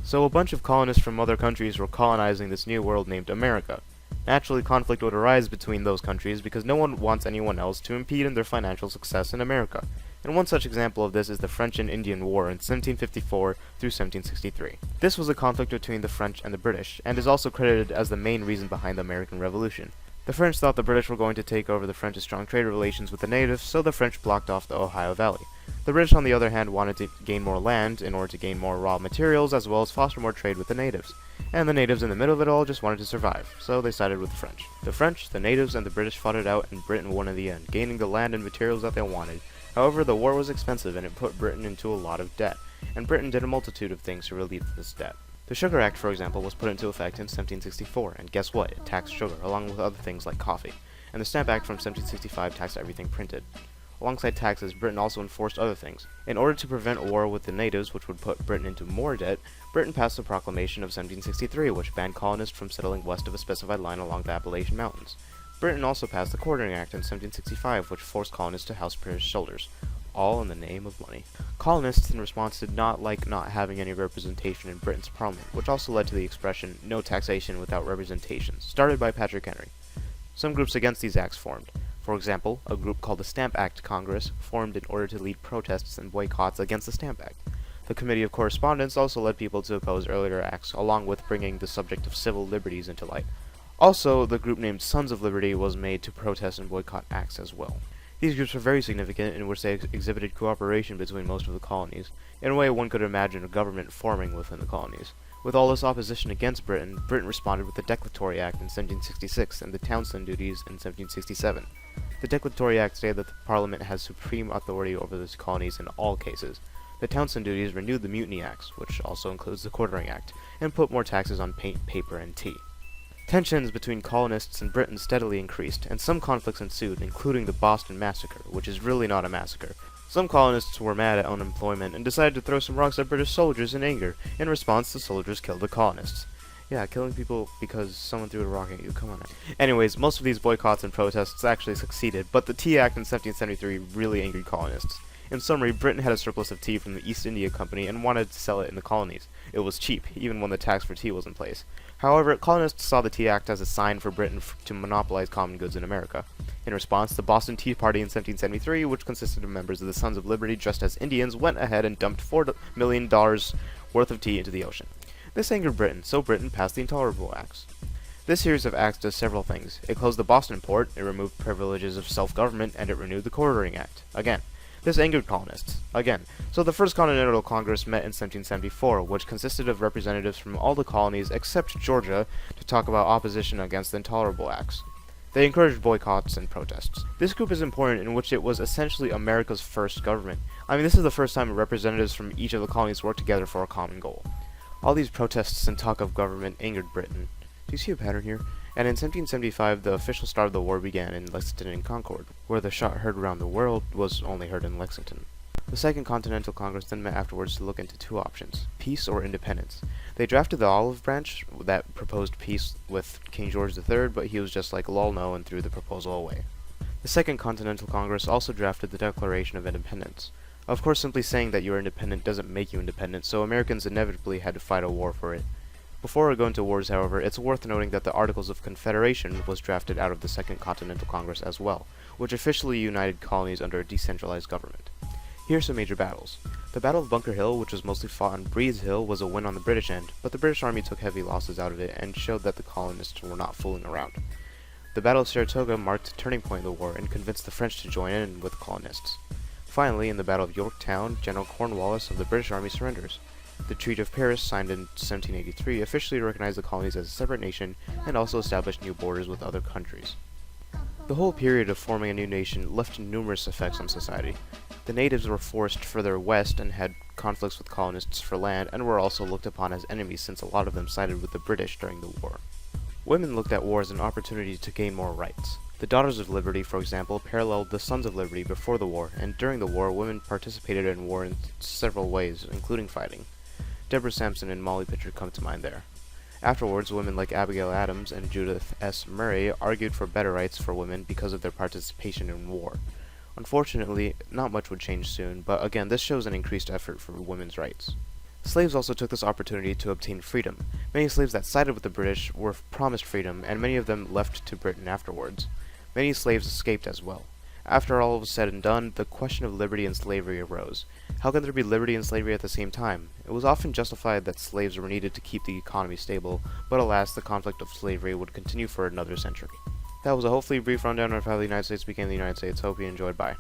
So a bunch of colonists from other countries were colonizing this new world named America. Naturally, conflict would arise between those countries because no one wants anyone else to impede in their financial success in America. And one such example of this is the French and Indian War in 1754 through 1763. This was a conflict between the French and the British, and is also credited as the main reason behind the American Revolution. The French thought the British were going to take over the French's strong trade relations with the natives, so the French blocked off the Ohio Valley. The British, on the other hand, wanted to gain more land in order to gain more raw materials, as well as foster more trade with the natives. And the natives in the middle of it all just wanted to survive, so they sided with the French. The French, the natives, and the British fought it out, and Britain won in the end, gaining the land and materials that they wanted. However, the war was expensive, and it put Britain into a lot of debt, and Britain did a multitude of things to relieve this debt. The Sugar Act, for example, was put into effect in 1764, and guess what? It taxed sugar, along with other things like coffee. And the Stamp Act from 1765 taxed everything printed. Alongside taxes, Britain also enforced other things. In order to prevent war with the natives, which would put Britain into more debt, Britain passed the Proclamation of 1763, which banned colonists from settling west of a specified line along the Appalachian Mountains. Britain also passed the Quartering Act in 1765, which forced colonists to house British soldiers, all in the name of money. Colonists, in response, did not like not having any representation in Britain's parliament, which also led to the expression, "no taxation without representation," started by Patrick Henry. Some groups against these acts formed. For example, a group called the Stamp Act Congress formed in order to lead protests and boycotts against the Stamp Act. The Committee of Correspondence also led people to oppose earlier acts, along with bringing the subject of civil liberties into light. Also, the group named Sons of Liberty was made to protest and boycott acts as well. These groups were very significant in which they exhibited cooperation between most of the colonies. In a way, one could imagine a government forming within the colonies. With all this opposition against Britain, Britain responded with the Declaratory Act in 1766 and the Townshend Duties in 1767. The Declaratory Act stated that the Parliament has supreme authority over the colonies in all cases. The Townshend Duties renewed the Mutiny Acts, which also includes the Quartering Act, and put more taxes on paint, paper, and tea. Tensions between colonists and Britain steadily increased, and some conflicts ensued, including the Boston Massacre, which is really not a massacre. Some colonists were mad at unemployment and decided to throw some rocks at British soldiers in anger. In response, the soldiers killed the colonists. Yeah, killing people because someone threw a rock at you, come on now. Anyways, most of these boycotts and protests actually succeeded, but the Tea Act in 1773 really angered colonists. In summary, Britain had a surplus of tea from the East India Company and wanted to sell it in the colonies. It was cheap, even when the tax for tea was in place. However, colonists saw the Tea Act as a sign for Britain to monopolize common goods in America. In response, the Boston Tea Party in 1773, which consisted of members of the Sons of Liberty dressed as Indians, went ahead and dumped $4 million worth of tea into the ocean. This angered Britain, so Britain passed the Intolerable Acts. This series of acts does several things. It closed the Boston port, it removed privileges of self-government, and it renewed the Quartering Act. Again. This angered colonists. Again. So the First Continental Congress met in 1774, which consisted of representatives from all the colonies except Georgia to talk about opposition against the Intolerable Acts. They encouraged boycotts and protests. This group is important in which it was essentially America's first government. I mean, this is the first time representatives from each of the colonies worked together for a common goal. All these protests and talk of government angered Britain. Do you see a pattern here? And in 1775, the official start of the war began in Lexington and Concord, where the shot heard around the world was only heard in Lexington. The Second Continental Congress then met afterwards to look into two options, peace or independence. They drafted the Olive Branch that proposed peace with King George III, but he was just like, lol no, and threw the proposal away. The Second Continental Congress also drafted the Declaration of Independence. Of course, simply saying that you are independent doesn't make you independent, so Americans inevitably had to fight a war for it. Before we go into wars, however, it's worth noting that the Articles of Confederation was drafted out of the Second Continental Congress as well, which officially united colonies under a decentralized government. Here are some major battles. The Battle of Bunker Hill, which was mostly fought on Breed's Hill, was a win on the British end, but the British Army took heavy losses out of it and showed that the colonists were not fooling around. The Battle of Saratoga marked a turning point in the war and convinced the French to join in with the colonists. Finally, in the Battle of Yorktown, General Cornwallis of the British Army surrenders. The Treaty of Paris, signed in 1783, officially recognized the colonies as a separate nation and also established new borders with other countries. The whole period of forming a new nation left numerous effects on society. The natives were forced further west and had conflicts with colonists for land, and were also looked upon as enemies since a lot of them sided with the British during the war. Women looked at war as an opportunity to gain more rights. The Daughters of Liberty, for example, paralleled the Sons of Liberty before the war, and during the war, women participated in war in several ways, including fighting. Deborah Sampson and Molly Pitcher come to mind there. Afterwards, women like Abigail Adams and Judith S. Murray argued for better rights for women because of their participation in war. Unfortunately, not much would change soon, but again, this shows an increased effort for women's rights. Slaves also took this opportunity to obtain freedom. Many slaves that sided with the British were promised freedom, and many of them left to Britain afterwards. Many slaves escaped as well. After all was said and done, the question of liberty and slavery arose. How can there be liberty and slavery at the same time? It was often justified that slaves were needed to keep the economy stable, but alas, the conflict of slavery would continue for another century. That was a hopefully brief rundown of how the United States became the United States. Hope you enjoyed. Bye.